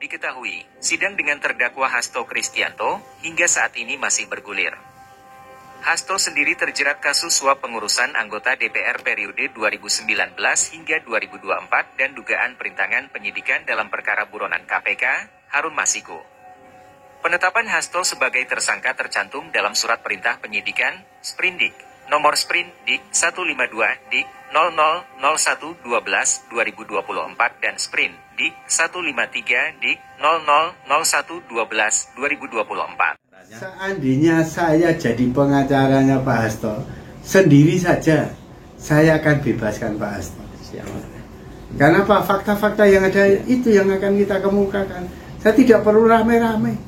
Diketahui, sidang dengan terdakwa Hasto Kristianto hingga saat ini masih bergulir. Hasto sendiri terjerat kasus suap pengurusan anggota DPR periode 2019 hingga 2024 dan dugaan perintangan penyidikan dalam perkara buronan KPK, Harun Masiku. Penetapan Hasto sebagai tersangka tercantum dalam surat perintah penyidikan, Sprindik, nomor Sprindik 152-Dik-0001-12-2024 dan Sprindik 153-Dik-0001-12-2024. Seandainya saya jadi pengacaranya Pak Hasto, sendiri saja saya akan bebaskan Pak Hasto. Karena apa? Fakta-fakta yang ada itu yang akan kita kemukakan. Saya tidak perlu rame-rame.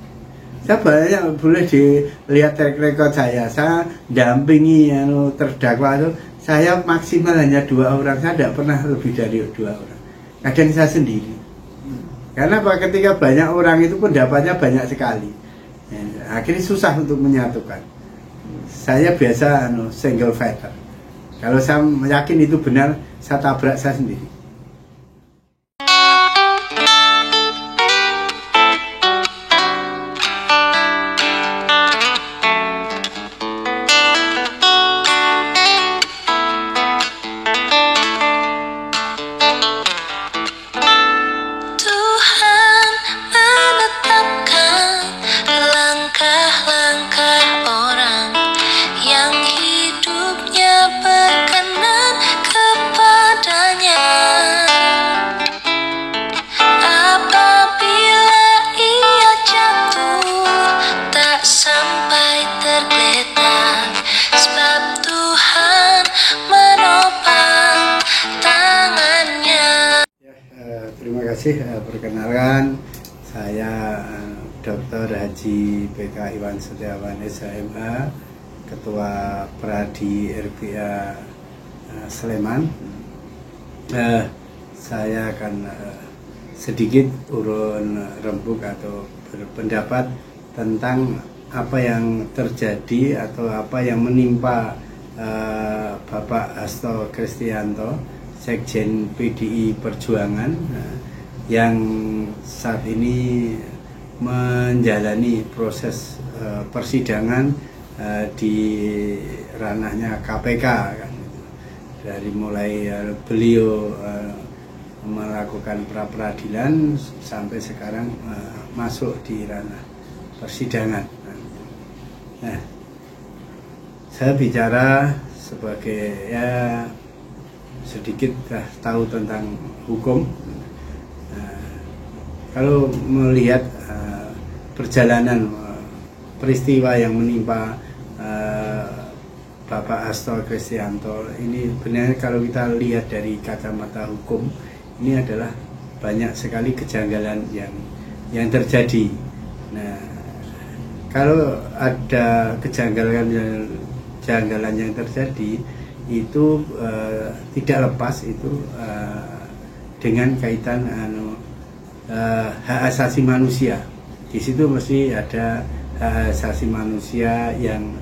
Saya banyak boleh dilihat track record saya dampingi terdakwa itu, saya maksimal hanya 2 orang, saya tidak pernah lebih dari 2 orang. Kadang saya sendiri. Karena apa? Ketika banyak orang itu pendapatnya banyak sekali. Akhirnya susah untuk menyatukan. Saya biasa single fighter. Kalau saya yakin itu benar, saya tabrak saya sendiri. Terima kasih. Perkenalkan, saya Dr. Haji PK Iwan Setiawan SHMH, Ketua Pradi RPA Sleman. Saya akan sedikit urun rembuk atau berpendapat tentang apa yang terjadi atau apa yang menimpa Bapak Hasto Kristianto, Sekjen PDI Perjuangan, yang saat ini menjalani proses persidangan di ranahnya KPK, kan. Dari mulai beliau melakukan pra-peradilan sampai sekarang masuk di ranah persidangan. Nah, saya bicara sebagai sedikit tahu tentang hukum. Kalau melihat perjalanan peristiwa yang menimpa Bapak Hasto Kristianto ini, benar kalau kita lihat dari kacamata hukum, ini adalah banyak sekali kejanggalan yang terjadi. Nah, kalau ada kejanggalan yang terjadi itu tidak lepas itu dengan kaitan hak asasi manusia. Di situ mesti ada hak asasi manusia yang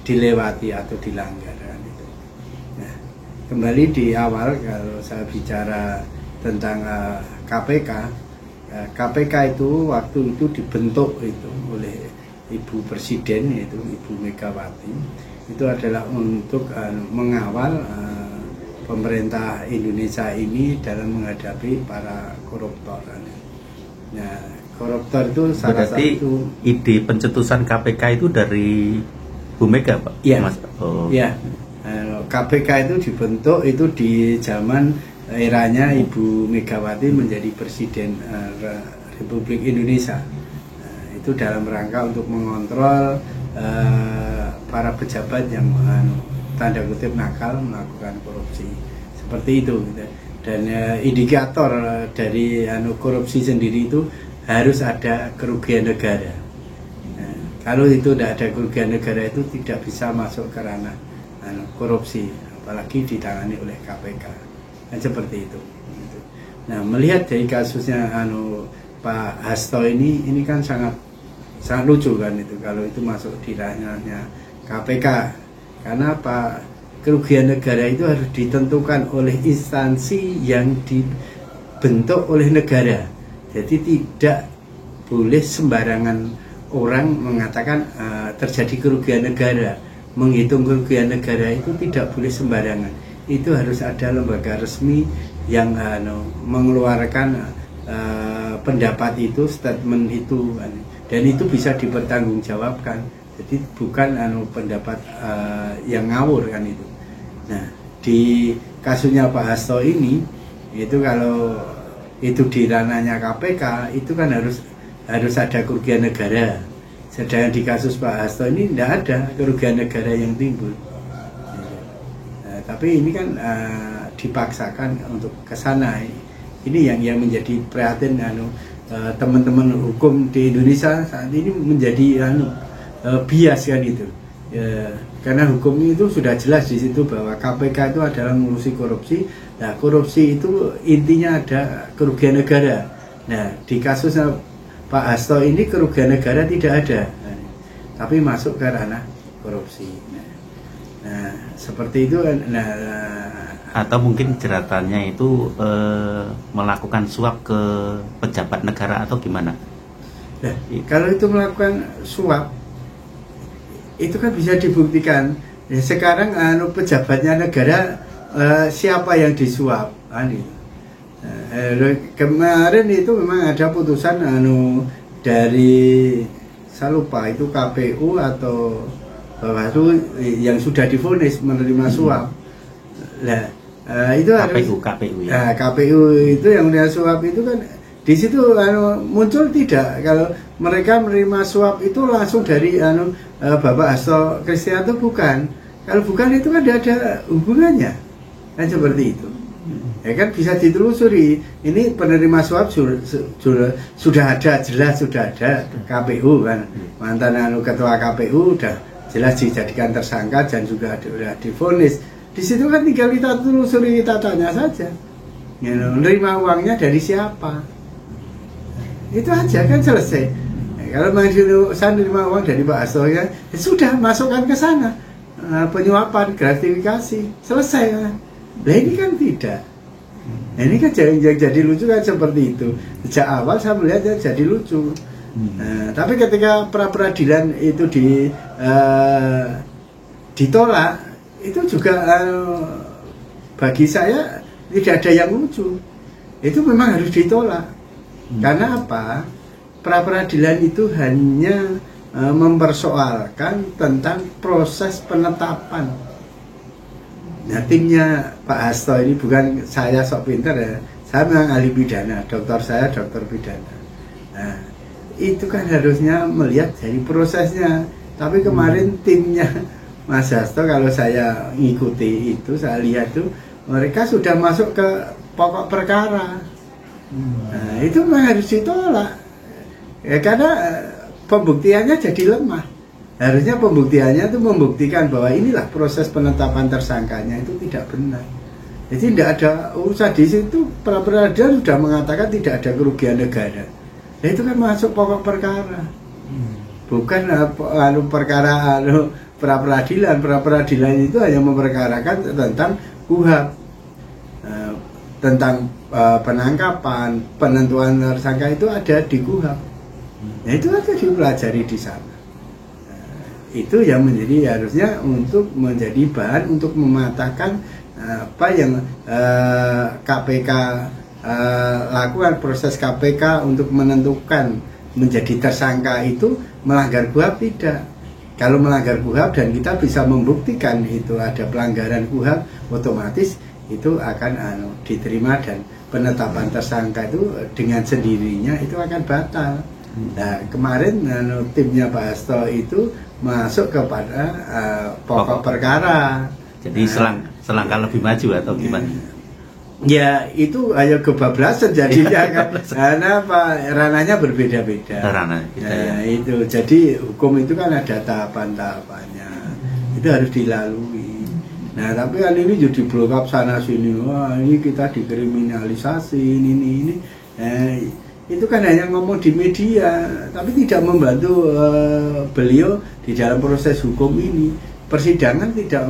dilewati atau dilanggar. Itu. Nah, kembali di awal kalau saya bicara tentang KPK, KPK itu waktu itu dibentuk itu oleh Ibu Presiden, yaitu Ibu Megawati. Itu adalah untuk mengawal pemerintah Indonesia ini dalam menghadapi para koruptor. Nah, koruptor itu salah satu. Ide pencetusan KPK itu dari Bu Mega, Pak? Iya, Mas. Oh. Ya. KPK itu dibentuk itu di zaman eranya Ibu Megawati menjadi Presiden Republik Indonesia. Itu dalam rangka untuk mengontrol para pejabat yang tanda kutip nakal melakukan korupsi seperti itu, gitu. Dan indikator dari korupsi sendiri itu harus ada kerugian negara. Nah, kalau itu tidak ada kerugian negara itu tidak bisa masuk ke ranah korupsi, apalagi ditangani oleh KPK. Nah, seperti itu. Nah, melihat dari kasusnya Pak Hasto ini kan sangat lucu kan itu kalau itu masuk di ranahnya KPK. Karena apa? Kerugian negara itu harus ditentukan oleh instansi yang dibentuk oleh negara. Jadi tidak boleh sembarangan orang mengatakan terjadi kerugian negara. Menghitung kerugian negara itu tidak boleh sembarangan. Itu harus ada lembaga resmi yang mengeluarkan pendapat itu, statement itu, dan itu bisa dipertanggungjawabkan. Jadi bukan pendapat yang ngawur kan itu. Nah, di kasusnya Pak Hasto ini, itu kalau itu di ranahnya KPK, itu kan harus ada kerugian negara. Sedangkan di kasus Pak Hasto ini tidak ada kerugian negara yang timbul. Tapi ini kan dipaksakan untuk ke sana. Ini yang menjadi prihatin teman-teman hukum di Indonesia saat ini menjadi bias kan itu. Karena hukum itu sudah jelas di situ bahwa KPK itu adalah mengurusi korupsi. Nah, korupsi itu intinya ada kerugian negara. Nah, di kasusnya Pak Hasto ini kerugian negara tidak ada, tapi masuk ke ranah korupsi. Nah, seperti itu. Atau mungkin jeratannya itu melakukan suap ke pejabat negara atau gimana? Nah, kalau itu melakukan suap, itu kan bisa dibuktikan. Ya, sekarang pejabatnya negara siapa yang disuap? Kemarin itu memang ada putusan dari saya lupa itu KPU atau Bawaslu yang sudah divonis menerima suap. Nah, itu KPU ya. Nah, KPU itu yang menerima suap itu kan di situ muncul tidak kalau mereka menerima suap itu langsung dari Bapak Hasto Kristianto, bukan. Kalau bukan itu kan tidak ada hubungannya. Kan seperti itu. Ya kan bisa ditelusuri. Ini penerima suap sudah ada, jelas sudah ada KPU kan. Mantan ketua KPU udah jelas dijadikan tersangka dan juga sudah divonis. Di situ kan tinggal kita telusuri, kita tanya saja. Menerima uangnya dari siapa? Itu aja kan selesai. Kalau saya menerima uang dari Pak Hasto ya sudah masukkan ke sana. Penyuapan, gratifikasi, selesai. Nah ini kan tidak. Nah, ini kan yang jadi lucu kan seperti itu. Sejak awal saya melihatnya jadi lucu. Tapi ketika pra-peradilan itu ditolak, itu juga bagi saya tidak ada yang lucu. Itu memang harus ditolak. Karena apa? Pra-peradilan itu hanya mempersoalkan tentang proses penetapan. Nah, timnya Pak Hasto ini, bukan saya sok pinter ya, saya memang ahli pidana, dokter saya dokter pidana. Nah, itu kan harusnya melihat dari prosesnya. Tapi kemarin timnya Mas Hasto, kalau saya ngikuti itu, saya lihat tuh mereka sudah masuk ke pokok perkara. Nah, itu memang harus ditolak. Ya, karena pembuktiannya jadi lemah. Harusnya pembuktiannya itu membuktikan bahwa inilah proses penetapan tersangkanya itu tidak benar. Jadi tidak ada urusan di situ. Pra-peradilan sudah mengatakan tidak ada kerugian negara. Nah, itu kan masuk pokok perkara. Bukan perkara pra-peradilan. Pra-peradilan itu hanya memperkarakan tentang KUHP, tentang penangkapan, penentuan tersangka itu ada di KUHP. Nah, itu aja dipelajari di sana. Itu yang menjadi harusnya untuk menjadi bahan untuk mematahkan apa yang KPK lakukan, proses KPK untuk menentukan menjadi tersangka itu melanggar KUHP tidak. Kalau melanggar KUHP dan kita bisa membuktikan itu ada pelanggaran KUHP, otomatis itu akan diterima dan penetapan tersangka itu dengan sendirinya itu akan batal. Nah, kemarin timnya Pak Hasto itu masuk kepada pokok perkara. Jadi selangkah lebih maju atau gimana? Ya itu hanya kebablasan jadinya kan. Karena ranahnya berbeda-beda. Nah, itu jadi hukum itu kan ada tahapan-tahapannya. Itu harus dilalui. Nah, tapi kali ini jadi blow up sana sini. Wah, ini kita dikriminalisasi ini. Itu kan hanya ngomong di media, tapi tidak membantu beliau di dalam proses hukum ini. Persidangan tidak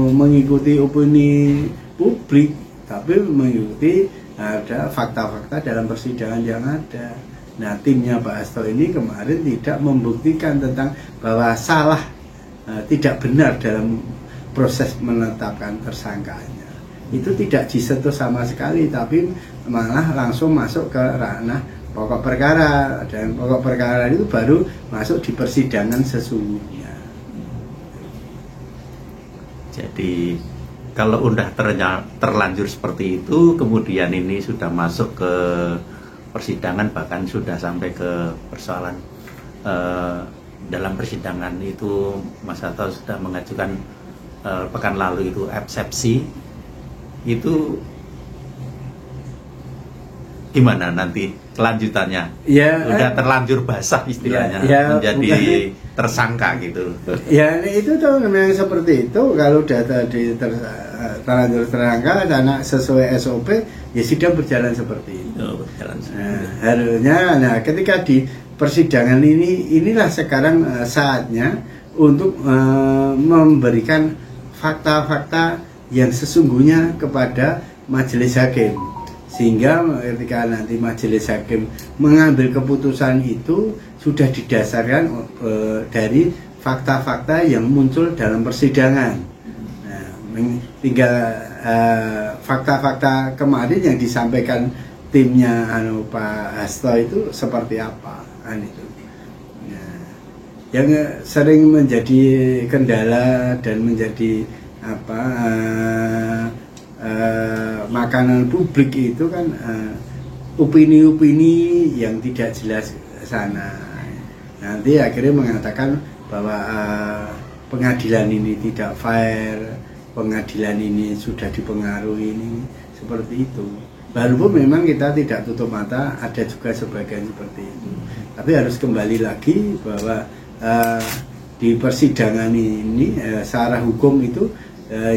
mengikuti opini publik, tapi mengikuti ada fakta-fakta dalam persidangan yang ada. Nah, timnya Pak Hasto ini kemarin tidak membuktikan tentang bahwa salah, tidak benar dalam proses menetapkan tersangkanya. Itu tidak disentuh sama sekali, tapi malah langsung masuk ke ranah pokok perkara, dan pokok perkara itu baru masuk di persidangan sesungguhnya. Jadi kalau udah terlanjur seperti itu, kemudian ini sudah masuk ke persidangan, bahkan sudah sampai ke persoalan dalam persidangan itu Mas Hasto sudah mengajukan pekan lalu itu eksepsi, itu gimana nanti kelanjutannya? Ya, udah terlanjur basah istilahnya, menjadi tersangka gitu. Ya, itu tuh memang seperti itu. Kalau data terlanjur tersangka karena sesuai SOP, ya sidang berjalan seperti itu. Harusnya, ketika di persidangan inilah sekarang saatnya untuk memberikan fakta-fakta yang sesungguhnya kepada majelis hakim, sehingga ketika nanti majelis hakim mengambil keputusan itu sudah didasarkan dari fakta-fakta yang muncul dalam persidangan. Nah, tinggal fakta-fakta kemarin yang disampaikan timnya Pak Hasto itu seperti apa, itu. Nah, yang sering menjadi kendala dan menjadi makanan publik itu kan opini-opini yang tidak jelas sana. Nanti akhirnya mengatakan bahwa pengadilan ini tidak fair, pengadilan ini sudah dipengaruhi, ini seperti itu. Walaupun memang kita tidak tutup mata, ada juga sebagian seperti itu. Tapi harus kembali lagi bahwa di persidangan ini secara hukum itu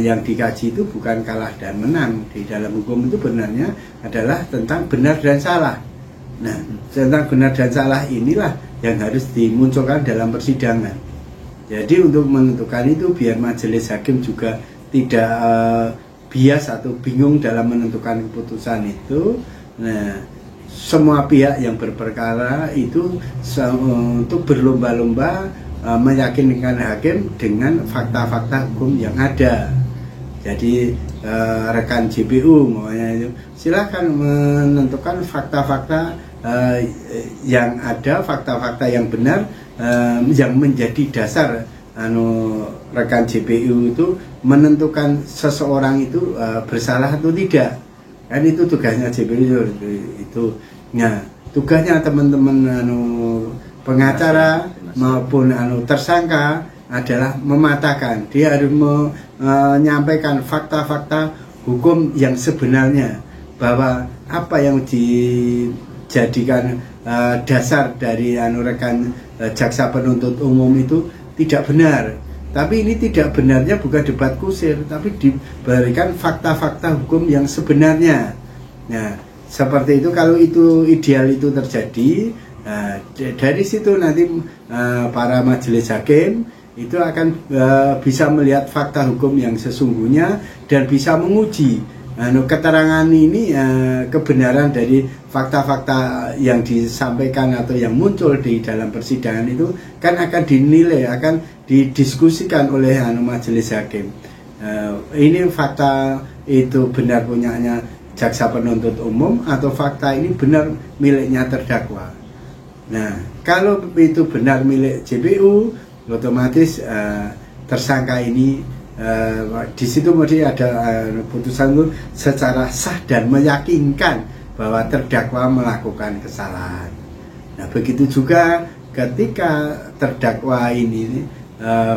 yang dikaji itu bukan kalah dan menang. Di dalam hukum itu benarnya adalah tentang benar dan salah. Nah, tentang benar dan salah inilah yang harus dimunculkan dalam persidangan. Jadi untuk menentukan itu biar majelis hakim juga tidak bias atau bingung dalam menentukan keputusan itu. Nah, semua pihak yang berperkara itu untuk berlomba-lomba meyakinkan hakim dengan fakta-fakta hukum yang ada. Jadi rekan JPU makanya silakan menentukan fakta-fakta yang ada, fakta-fakta yang benar yang menjadi dasar rekan JPU itu menentukan seseorang itu bersalah atau tidak. Kan itu tugasnya JPU itu. Nah, tugasnya teman-teman pengacara maupun tersangka adalah mematahkan. Dia harus menyampaikan fakta-fakta hukum yang sebenarnya, bahwa apa yang dijadikan dasar dari rekan jaksa penuntut umum itu tidak benar. Tapi ini tidak benarnya bukan debat kusir, tapi diberikan fakta-fakta hukum yang sebenarnya. Nah, seperti itu. Kalau itu ideal itu terjadi, dari situ nanti para majelis hakim itu akan bisa melihat fakta hukum yang sesungguhnya dan bisa menguji keterangan ini, kebenaran dari fakta-fakta yang disampaikan atau yang muncul di dalam persidangan itu kan akan dinilai, akan didiskusikan oleh majelis hakim. Ini fakta itu benar punyanya jaksa penuntut umum atau fakta ini benar miliknya terdakwa. Nah, kalau itu benar milik JPU, otomatis tersangka ini di situ mesti ada putusan itu secara sah dan meyakinkan bahwa terdakwa melakukan kesalahan. Nah, begitu juga ketika terdakwa ini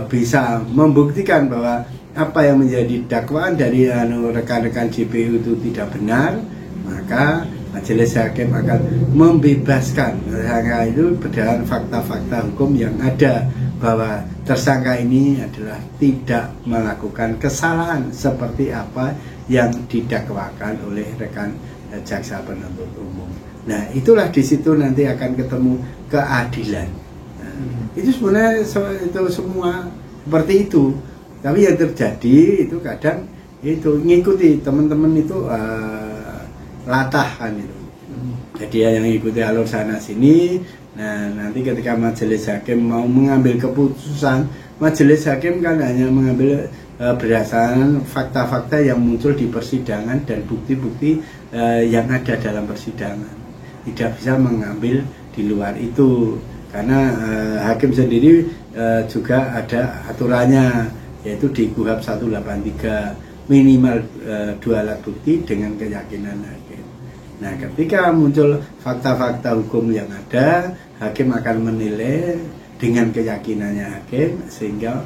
bisa membuktikan bahwa apa yang menjadi dakwaan dari rekan-rekan JPU itu tidak benar, maka majelis hakim akan membebaskan tersangka itu berdasarkan fakta-fakta hukum yang ada, bahwa tersangka ini adalah tidak melakukan kesalahan seperti apa yang didakwakan oleh rekan jaksa penuntut umum. Nah, itulah di situ nanti akan ketemu keadilan. Nah, itu sebenarnya itu semua seperti itu. Tapi yang terjadi itu kadang itu ngikuti teman-teman itu latah kan itu. Jadi yang ikuti alur sana sini. Nah, nanti ketika majelis hakim mau mengambil keputusan, majelis hakim kan hanya mengambil berdasarkan fakta-fakta yang muncul di persidangan dan bukti-bukti yang ada dalam persidangan. Tidak bisa mengambil di luar itu, karena hakim sendiri juga ada aturannya, yaitu di KUHP 183 minimal 2 alat bukti dengan keyakinan hakim. Nah, ketika muncul fakta-fakta hukum yang ada, hakim akan menilai dengan keyakinannya hakim, sehingga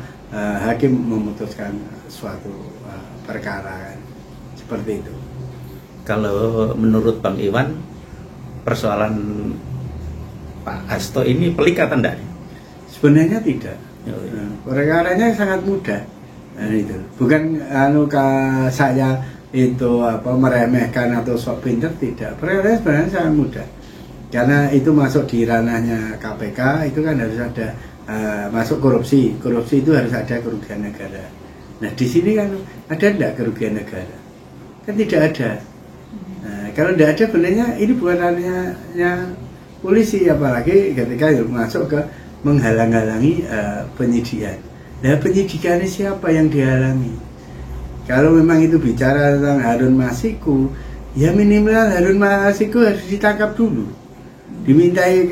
hakim memutuskan suatu perkara, seperti itu. Kalau menurut Bang Iwan, persoalan Pak Hasto ini pelik atau enggak? Sebenarnya tidak. Perkaranya sangat mudah. Nah, itu bukan saya itu meremehkan atau sok pinter, tidak. Perkaranya sebenarnya sangat mudah, karena itu masuk di ranahnya KPK. Itu kan harus ada masuk korupsi itu harus ada kerugian negara. Nah, di sini kan ada enggak kerugian negara? Kan tidak ada. Nah, kalau tidak ada, sebenarnya ini bukan ranahnya polisi, apalagi ketika masuk ke menghalang-halangi penyidikan. Nah, penyidikannya siapa yang dihalangi? Kalau memang itu bicara tentang Harun Masiku, ya minimal Harun Masiku harus ditangkap dulu, dimintai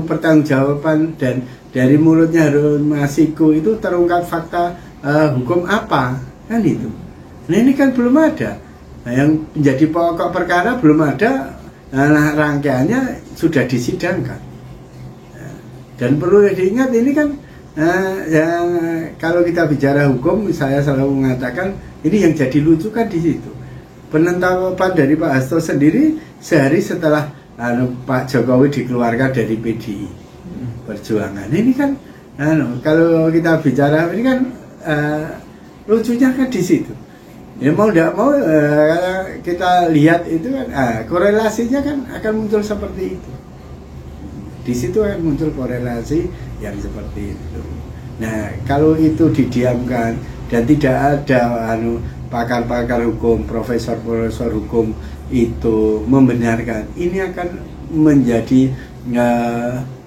pertanggungjawaban, dan dari mulutnya Harun Masiku itu terungkap fakta hukum apa, kan itu. Nah, ini kan belum ada. Nah, yang menjadi pokok perkara belum ada. Nah, rangkaiannya sudah disidangkan. Dan perlu diingat, ini kan yang kalau kita bicara hukum, saya selalu mengatakan ini yang jadi lucu kan di situ. Penetapan dari Pak Hasto sendiri sehari setelah Pak Jokowi dikeluarkan dari PDI Perjuangan. Ini kan kalau kita bicara ini kan lucunya kan di situ. Ya mau tidak mau kita lihat itu kan korelasinya kan akan muncul seperti itu. Di situ akan muncul korelasi yang seperti itu. Nah, kalau itu didiamkan dan tidak ada pakar-pakar hukum, profesor-profesor hukum itu membenarkan, ini akan menjadi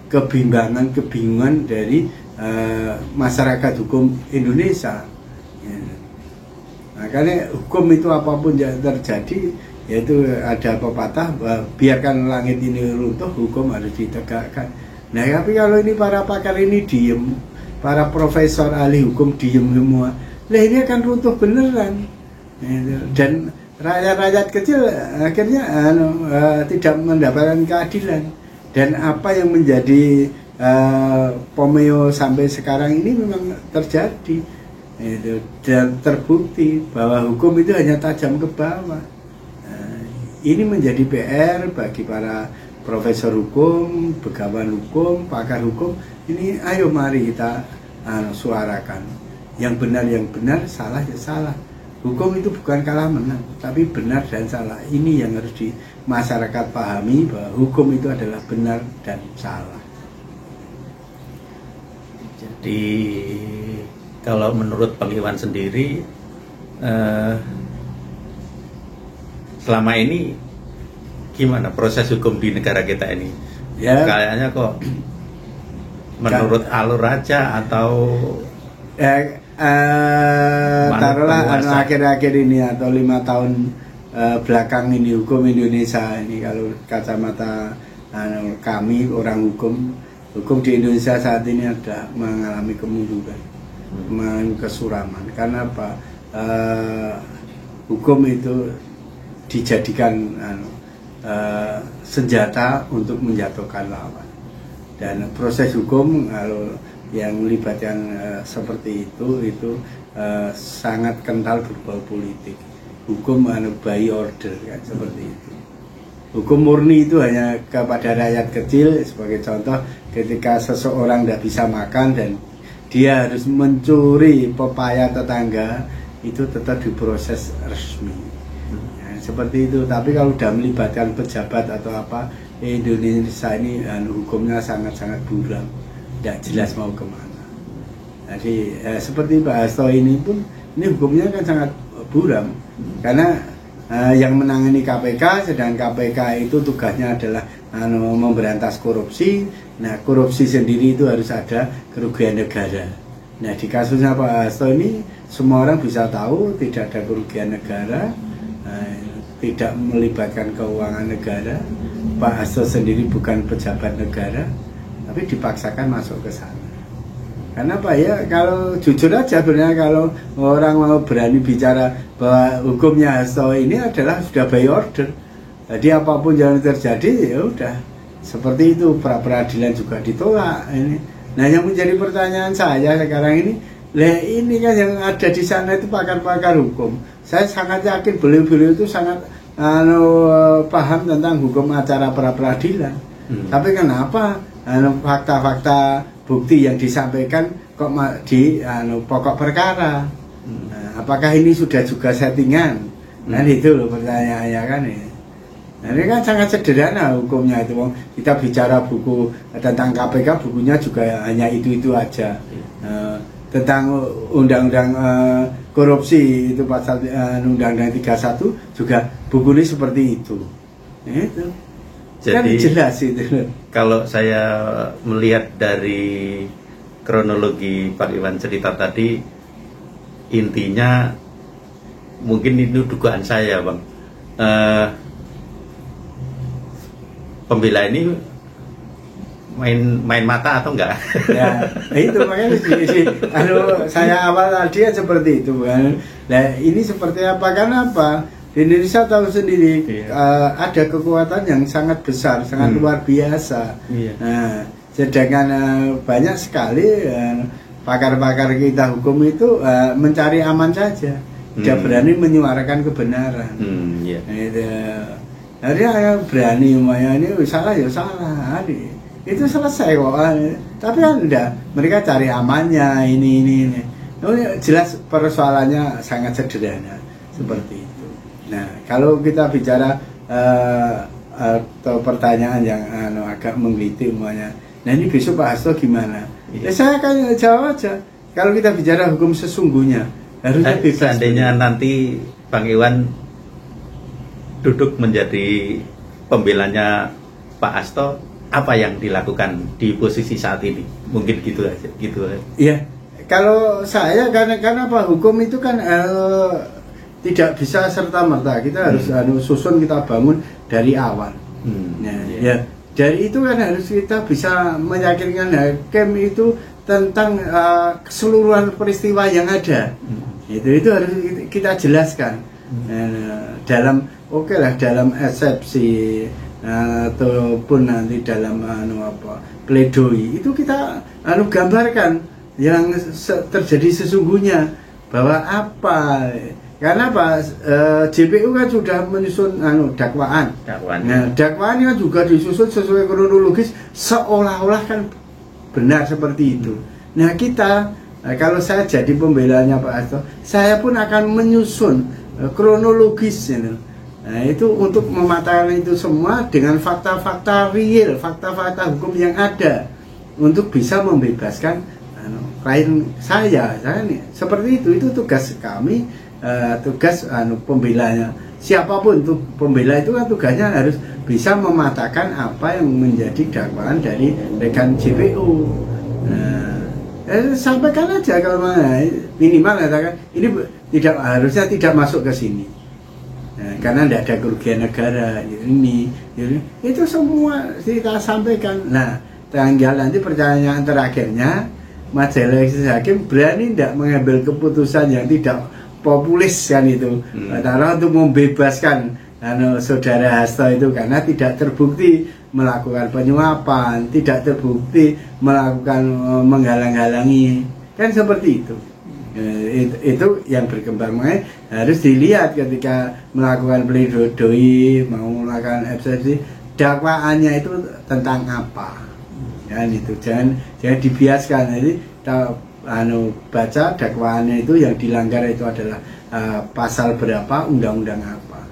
kebingungan dari masyarakat hukum Indonesia. Makanya hukum itu apapun yang terjadi, yaitu ada pepatah, biarkan langit ini runtuh, hukum harus ditegakkan. Nah, tapi kalau ini para pakar ini diem, para profesor ahli hukum diem semua, nah ini akan runtuh beneran. Dan rakyat-rakyat kecil akhirnya tidak mendapatkan keadilan. Dan apa yang menjadi Pomeo sampai sekarang ini memang terjadi. Dan terbukti bahwa hukum itu hanya tajam ke bawah. Ini menjadi PR bagi para profesor hukum, begawan hukum, pakar hukum. Ini ayo mari kita suarakan yang benar, salah ya salah. Hukum itu bukan kalah menang, tapi benar dan salah. Ini yang harus di masyarakat pahami, bahwa hukum itu adalah benar dan salah. Jadi kalau menurut Bang Iwan sendiri, selama ini gimana proses hukum di negara kita ini? Ya, kayaknya kok menurut alur aja, atau taruhlah akhir-akhir ini atau 5 tahun belakang ini hukum Indonesia ini, kalau kacamata kami orang hukum di Indonesia saat ini ada mengalami kemunduran, kesuraman. Karena apa? Hukum itu dijadikan senjata untuk menjatuhkan lawan, dan proses hukum kalau yang melibatkan seperti itu sangat kental berbau politik. Hukum by order kan, seperti itu. Hukum murni itu hanya kepada rakyat kecil. Sebagai contoh, ketika seseorang tidak bisa makan dan dia harus mencuri pepaya tetangga, itu tetap diproses resmi. Nah, seperti itu. Tapi kalau sudah melibatkan pejabat atau apa, Indonesia ini hukumnya sangat-sangat buram, tidak jelas mau kemana. Jadi seperti Pak Hasto ini pun, ini hukumnya kan sangat buram, karena yang menangani KPK, sedangkan KPK itu tugasnya adalah memberantas korupsi. Nah, korupsi sendiri itu harus ada kerugian negara. Nah, di kasusnya Pak Hasto ini semua orang bisa tahu tidak ada kerugian negara, tidak melibatkan keuangan negara. Pak Hasto sendiri bukan pejabat negara, tapi dipaksakan masuk ke sana. Karena apa ya, kalau jujur aja sebenarnya kalau orang mau berani bicara bahwa hukumnya Hasto ini adalah sudah by order. Jadi apapun yang terjadi ya udah seperti itu, pra peradilan juga ditolak ini. Nah, yang menjadi pertanyaan saya sekarang ini kan yang ada di sana itu pakar-pakar hukum. Saya sangat yakin beliau-beliau itu sangat paham tentang hukum acara pra peradilan. Tapi kenapa fakta-fakta bukti yang disampaikan kok di pokok perkara? Apakah ini sudah juga settingan? Kan itu loh pertanyaannya kan ya. Nah, ini kan sangat sederhana hukumnya itu. Kita bicara buku tentang KPK, bukunya juga hanya itu aja. Tentang undang-undang korupsi itu pasal undang-undang 31 juga buku ini seperti itu. Itu. Jadi kan jelas itu. Kalau saya melihat dari kronologi Pak Iwan cerita tadi, intinya mungkin itu dugaan saya, Bang. Pembela ini main mata atau enggak? Ya, itu makanya saya awal tadi seperti itu kan. Nah, ini seperti apa? Karena apa? Di Indonesia tahu sendiri, ada kekuatan yang sangat besar, sangat luar biasa. Nah, sedangkan banyak sekali pakar-pakar kita hukum itu mencari aman saja, tidak berani menyuarakan kebenaran. Jadi berani umpamanya ini salah ya salah, itu selesai kok. Tapi kan enggak, mereka cari amannya ini. Jelas persoalannya sangat sederhana seperti itu. Nah, kalau kita bicara atau pertanyaan yang agak menggelitik umpamanya, nah ini besok Pak Hasto gimana? Ya saya akan jawab aja. Kalau kita bicara hukum sesungguhnya, harusnya bebas. Seandainya nanti Bang Iwan duduk menjadi pembelanya Pak Hasto, apa yang dilakukan di posisi saat ini? Mungkin gitu aja. Iya, kalau saya karena apa, hukum itu kan tidak bisa serta merta, kita harus susun, kita bangun dari awal. Ya, dari itu kan harus kita bisa meyakinkan hakim itu tentang keseluruhan peristiwa yang ada. Itu harus kita jelaskan dalam dalam eksepsi ataupun nanti dalam pledoi itu kita gambarkan yang terjadi sesungguhnya, bahwa apa, karena apa, JPU kan sudah menyusun dakwaan. Nah, dakwaan kan juga disusun sesuai kronologis seolah-olah kan benar seperti itu. Nah, kita kalau saya jadi pembelanya Pak Hasto, saya pun akan menyusun kronologis Nah, itu untuk mematahkan itu semua dengan fakta-fakta real, fakta-fakta hukum yang ada untuk bisa membebaskan klien saya nih. Seperti itu tugas kami, tugas pembelanya. Siapapun tuh pembela itu kan tugasnya harus bisa mematahkan apa yang menjadi dakwaan dari rekan JPU. Sampaikan aja kalau minimal katakan ini harusnya tidak masuk ke sini. Karena tidak ada kerugian negara ini, itu semua kita sampaikan. Nah, tinggal nanti pertanyaan terakhirnya, majelis hakim berani tidak mengambil keputusan yang tidak populis kan itu, karena untuk membebaskan saudara Hasto itu karena tidak terbukti melakukan penyuapan, tidak terbukti melakukan menghalang-halangi, kan seperti itu. Itu yang berkembang, harus dilihat ketika melakukan pledoi, mau melakukan eksepsi, dakwaannya itu tentang apa, kan itu jangan dibiaskan. Jadi baca dakwaannya itu yang dilanggar itu adalah pasal berapa, undang-undang apa.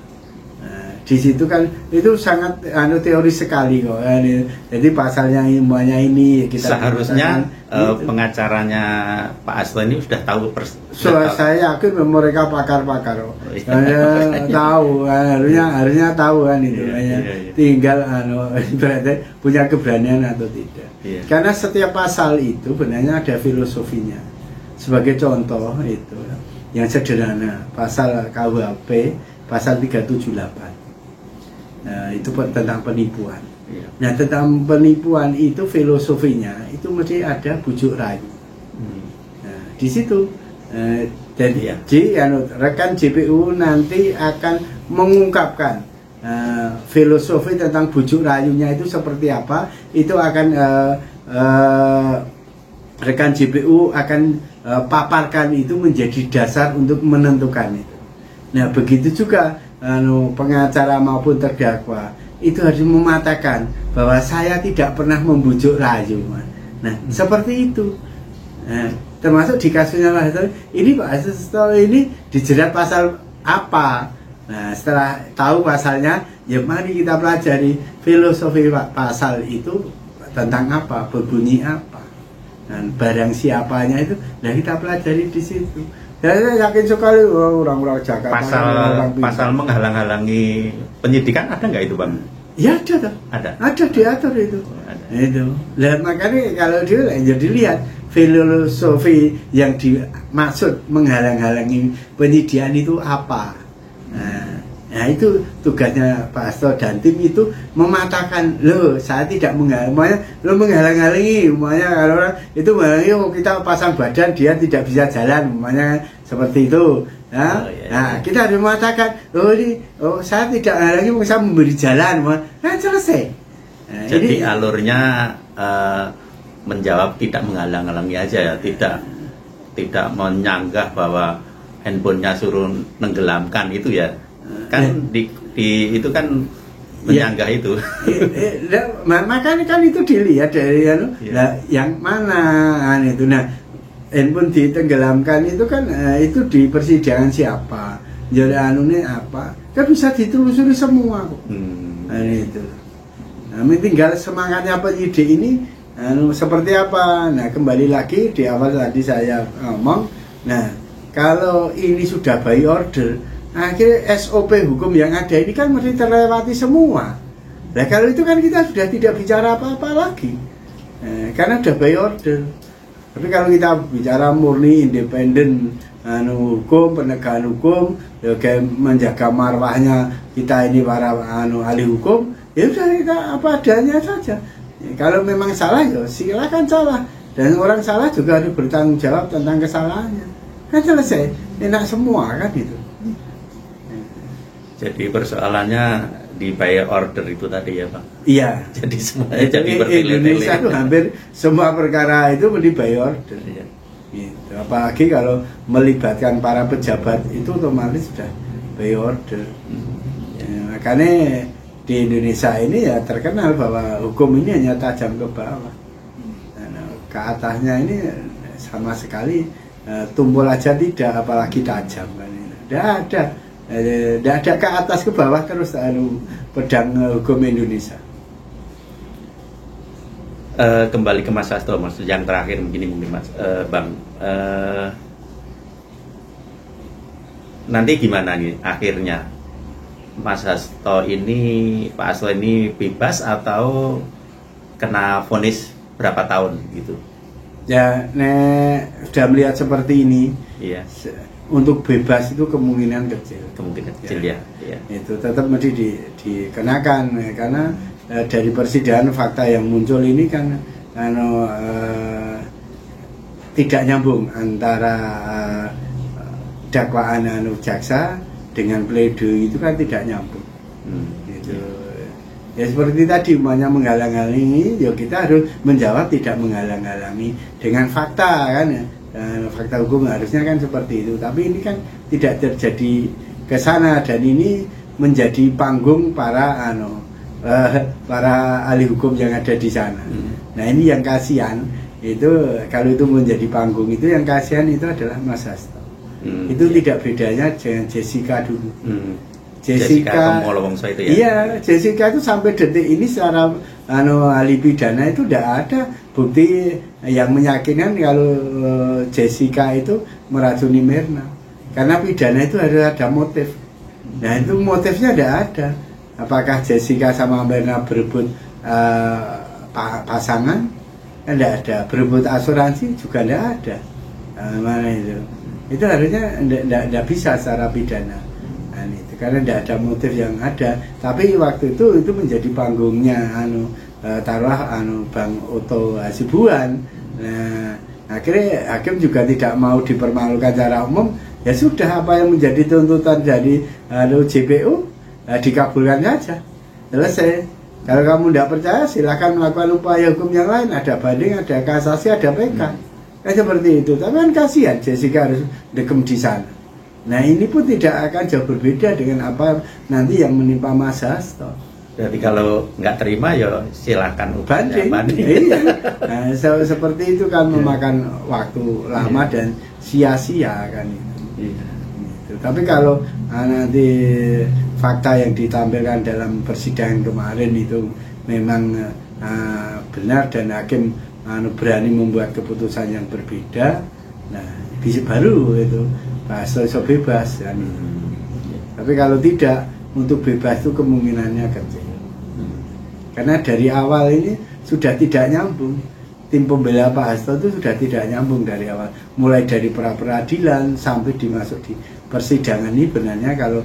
di situ kan itu sangat teori sekali kok. Jadi pasalnya semuanya ini kita seharusnya pengacaranya Pak Hasto ini sudah tahu saya yakin mereka pakar-pakar kok. Tahu harusnya tahu kan itu. Tinggal berarti punya keberanian atau tidak. Karena setiap pasal itu sebenarnya ada filosofinya. Sebagai contoh itu yang sederhana, pasal KUHP pasal 378. Nah, itu tentang penipuan. Nah, tentang penipuan itu filosofinya itu mesti ada bujuk rayu. Nah, di situ jadi rekan JPU nanti akan mengungkapkan filosofi tentang bujuk rayunya itu seperti apa. Itu akan rekan JPU akan paparkan itu menjadi dasar untuk menentukan itu. Nah, begitu juga pengacara maupun terdakwa itu harus mematakan bahwa saya tidak pernah membujuk rayu. Nah, seperti itu. Nah, termasuk di kasusnya Pak Hasto ini, Pak Hasto ini dijerat pasal apa? Nah, setelah tahu pasalnya, ya mari kita pelajari filosofi pasal itu tentang apa, berbunyi apa. Dan barang siapanya itu, nah kita pelajari di situ. Dan saya yakin sekali orang-orang Jakarta. Pasal menghalang-halangi penyidikan ada nggak itu, Bang? Ya ada tuh. Ada diatur itu. Ada. Itu. Nah, makanya kalau dia jadi lihat filosofi yang dimaksud menghalang-halangi penyidikan itu apa. Nah, itu tugasnya Pak Hasto dan tim itu mematahkan, loh saya tidak menghalang-halangi, kalau orang itu menghalangi, kita pasang badan dia tidak bisa jalan, seperti itu. Nah, kita harus mengatakan, saya tidak menghalangi, saya memberi jalan, selesai. Nah, jadi alurnya menjawab tidak menghalang-halangi aja ya, tidak menyanggah bahwa handphonenya suruh nenggelamkan itu ya. Kan itu kan menyanggah itu. Makanya kan itu dilihat dari yang mana itu. Nah, handphone ditenggelamkan itu kan itu di persidangan siapa, jadi anunya apa, kan bisa ditelusuri semua kok. Itu. Nah, tinggal semangatnya penyidik ini seperti apa. Nah, kembali lagi di awal tadi saya ngomong. Nah, kalau ini sudah by order, akhirnya SOP hukum yang ada ini kan mesti terlewati semua. Nah, kalau itu kan kita sudah tidak bicara apa-apa lagi, karena sudah by order. Tapi kalau kita bicara murni independen hukum, penegakan hukum, menjaga marwahnya kita ini para ahli hukum, ya sudah kita apa adanya saja. Kalau memang salah ya silakan salah, dan orang salah juga harus bertanggung jawab tentang kesalahannya. Kan selesai, enak semua kan itu. Jadi persoalannya di by order itu tadi ya Pak? Iya. Jadi semuanya jadi bertele-tele. Indonesia itu hampir semua perkara itu di by order. Iya. Gitu. Apalagi kalau melibatkan para pejabat itu otomatis sudah by order. Ya, makanya di Indonesia ini ya terkenal bahwa hukum ini hanya tajam ke bawah. Nah, ke atasnya ini sama sekali tumpul aja tidak, apalagi tajam kan. Tidak ada. Tidak ada ke atas ke bawah terus pedang hukum Indonesia. Kembali ke Mas Hasto, Mas, yang terakhir mungkin Mas Bang, nanti gimana nih akhirnya Mas Hasto ini, Pak Hasto ini bebas atau kena vonis berapa tahun gitu? Ya, sudah melihat seperti ini. Iya. Untuk bebas itu kemungkinan kecil. Kemungkinan kecil ya. Itu tetap mesti dikenakan karena dari persidangan fakta yang muncul ini kan tidak nyambung antara dakwaan jaksa dengan pledoi itu kan tidak nyambung. Gitu. Ya seperti tadi umpamanya menghalang-halangi, ya kita harus menjawab tidak menghalang-halangi dengan fakta kan ya. Fakta hukum harusnya kan seperti itu, tapi ini kan tidak terjadi ke sana dan ini menjadi panggung para ahli hukum yang ada di sana. Nah, ini yang kasihan itu, kalau itu menjadi panggung itu yang kasihan itu adalah Mas Hasto. Itu tidak bedanya dengan Jessica dulu. Jessica Kumolo-Wongso itu ya. Iya, Jessica itu sampai detik ini secara ahli pidana itu tidak ada bukti yang meyakinkan kalau Jessica itu meracuni Mirna. Karena pidana itu harus ada motif. Nah itu motifnya tidak ada. Apakah Jessica sama Mirna berebut pasangan? Tidak ada. Berebut asuransi juga tidak ada. Mana itu? Itu harusnya tidak bisa secara pidana. Nah, itu karena tidak ada motif yang ada. Tapi waktu itu menjadi panggungnya taruhlah Bang Oto Hasibuan. Nah, akhirnya hakim juga tidak mau dipermalukan secara umum. Ya sudah, apa yang menjadi tuntutan dari JPU dikabulkan saja, selesai. Kalau kamu tidak percaya silahkan melakukan upaya hukum yang lain, ada banding, ada kasasi, ada PK. Kan seperti itu. Tapi kan kasihan Jessica harus dekem di sana. Nah ini pun tidak akan jauh berbeda dengan apa nanti yang menimpa Mas Hasto. Jadi kalau nggak terima ya silakan banding. Iya. Nah, seperti itu kan memakan waktu lama dan sia-sia kan itu. Gitu. Tapi kalau nanti fakta yang ditampilkan dalam persidangan kemarin itu memang benar dan hakim berani membuat keputusan yang berbeda, nah bisa baru itu Pak Hasto bebas kan. Tapi kalau tidak, untuk bebas itu kemungkinannya kecil. Karena dari awal ini sudah tidak nyambung. Tim pembela Pak Hasto itu sudah tidak nyambung dari awal. Mulai dari pra-peradilan sampai dimasuk di persidangan ini benarnya kalau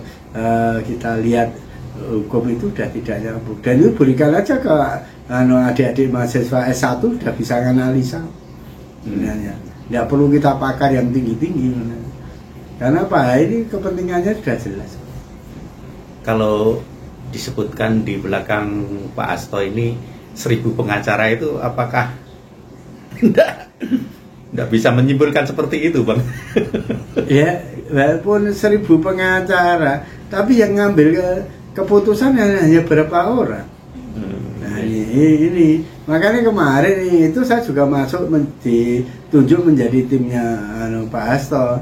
kita lihat hukum itu sudah tidak nyambung. Dan itu berikan aja ke adik-adik mahasiswa S1 sudah bisa analisa. Benarnya. Tidak perlu kita pakar yang tinggi-tinggi. Karena apa? Ini kepentingannya sudah jelas. Kalau disebutkan di belakang Pak Hasto ini 1000 pengacara itu, apakah tidak bisa menyimpulkan seperti itu, Bang? Ya, walaupun 1000 pengacara, tapi yang ngambil keputusan hanya berapa orang. Nah ini makanya kemarin itu saya juga masuk ditunjuk menjadi timnya Pak Hasto.